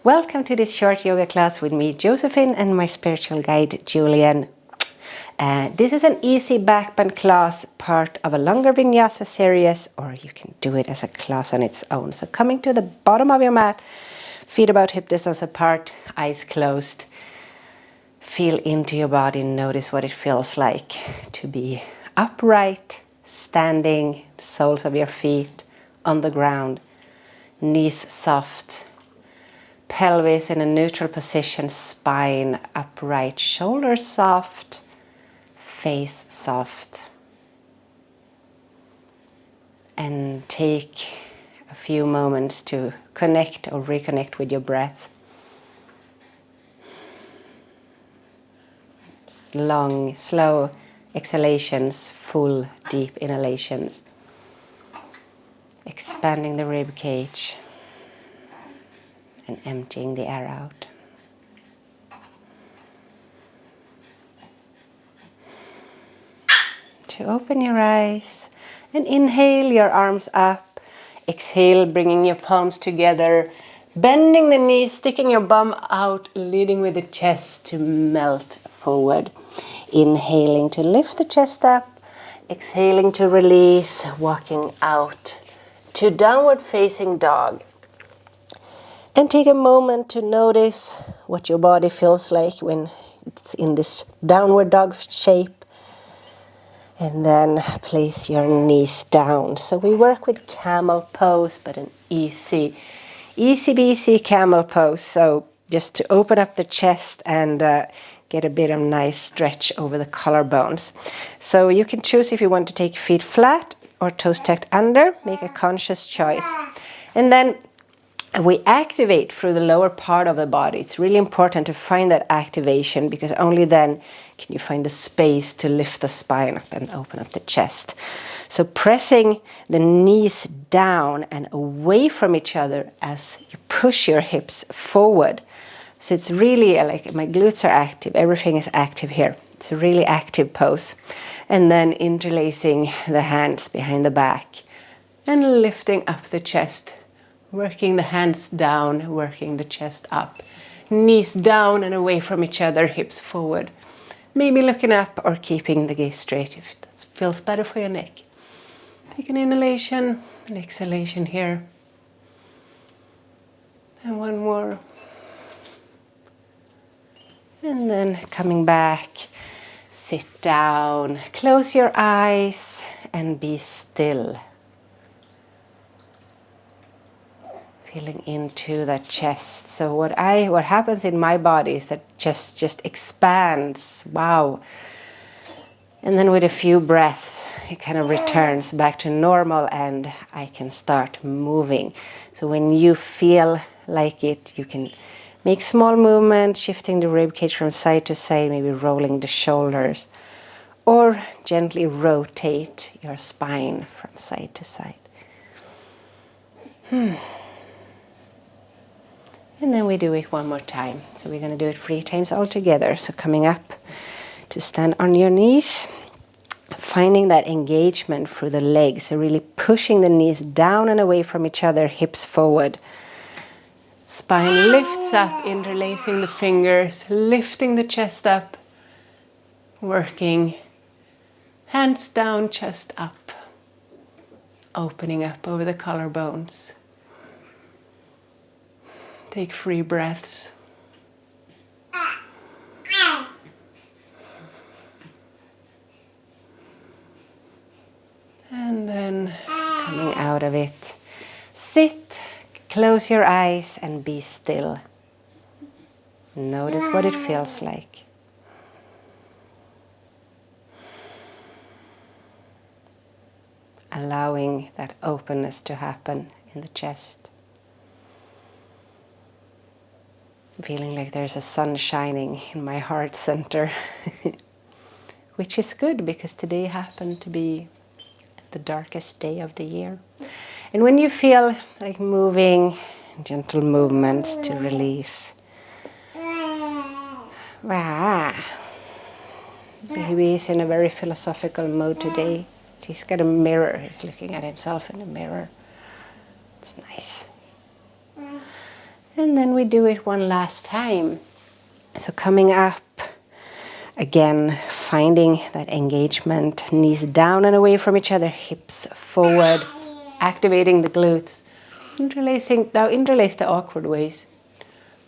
Welcome to this short yoga class with me, Josephine, and my spiritual guide, Julian. This is an easy backbend class, part of a longer vinyasa series, or you can do it as a class on its own. So coming to the bottom of your mat, feet about hip distance apart, eyes closed. Feel into your body and notice what it feels like to be upright, standing, the soles of your feet on the ground, knees soft, pelvis in a neutral position, spine upright, shoulders soft, face soft. And take a few moments to connect or reconnect with your breath. Long, slow exhalations, full, deep inhalations. Expanding the rib cage and emptying the air out. To open your eyes and inhale your arms up. Exhale, bringing your palms together, bending the knees, sticking your bum out, leading with the chest to melt forward. Inhaling to lift the chest up, exhaling to release, walking out to downward facing dog. And take a moment to notice what your body feels like when it's in this downward dog shape. And then place your knees down. So we work with camel pose, but an easy peasy camel pose. So just to open up the chest and get a bit of nice stretch over the collarbones. So you can choose if you want to take feet flat or toes tucked under. Make a conscious choice. And then we activate through the lower part of the body. It's really important to find that activation because only then can you find the space to lift the spine up and open up the chest. So pressing the knees down and away from each other as you push your hips forward. So it's really like my glutes are active. Everything is active here. It's a really active pose. And then interlacing the hands behind the back and lifting up the chest. Working the hands down, working the chest up. Knees down and away from each other, hips forward. Maybe looking up or keeping the gaze straight if that feels better for your neck. Take an inhalation, an exhalation here. And one more. And then coming back, sit down, close your eyes and be still. Feeling into that chest. So what happens in my body is that chest just expands. Wow. And then with a few breaths, it kind of returns back to normal and I can start moving. So when you feel like it, you can make small movements, shifting the rib cage from side to side, maybe rolling the shoulders, or gently rotate your spine from side to side. And then we do it one more time. So we're going to do it 3 times all together. So coming up to stand on your knees, finding that engagement through the legs. So really pushing the knees down and away from each other, hips forward. Spine lifts up, interlacing the fingers, lifting the chest up, working hands down, chest up, opening up over the collarbones. Take 3 breaths. And then coming out of it, sit, close your eyes and be still. Notice what it feels like. Allowing that openness to happen in the chest. Feeling like there's a sun shining in my heart center, which is good because today happened to be the darkest day of the year. And when you feel like moving, gentle movements to release. Baby is in a very philosophical mode today. He's got a mirror, he's looking at himself in the mirror. It's nice. And then we do it one last time. So coming up, again, finding that engagement, knees down and away from each other, hips forward, activating the glutes, interlacing, now interlace the awkward ways.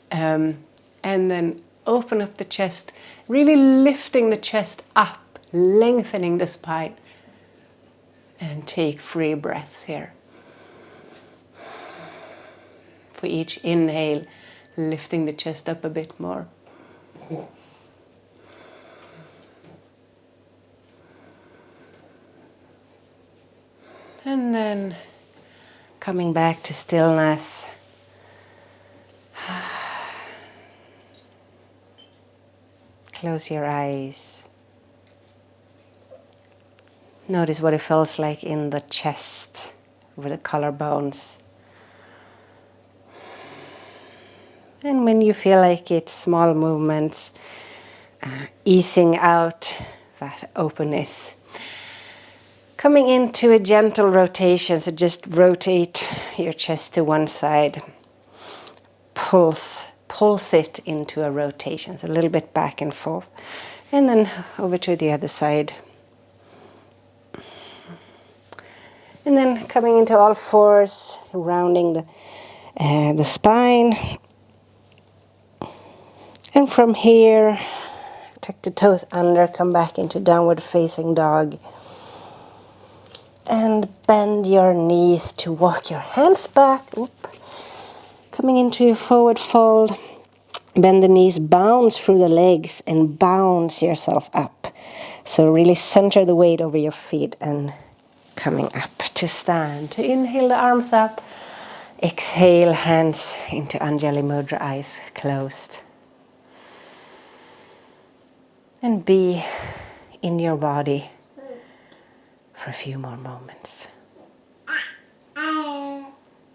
And then open up the chest, really lifting the chest up, lengthening the spine. And take 3 breaths here. For each inhale, lifting the chest up a bit more. And then coming back to stillness. Close your eyes. Notice what it feels like in the chest, over the collarbones. And when you feel like it's small movements, easing out that openness. Coming into a gentle rotation, so just rotate your chest to one side. Pulse it into a rotation, so a little bit back and forth. And then over to the other side. And then coming into all fours, rounding the spine. And from here, tuck the toes under, come back into downward facing dog. And bend your knees to walk your hands back. Coming into a forward fold. Bend the knees, bounce through the legs and bounce yourself up. So really center the weight over your feet and coming up to stand. To inhale the arms up. Exhale, hands into Anjali Mudra, eyes closed. And be in your body for a few more moments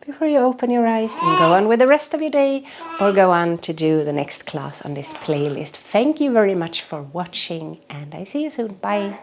before you open your eyes and go on with the rest of your day or go on to do the next class on this playlist. Thank you very much for watching and I see you soon. Bye.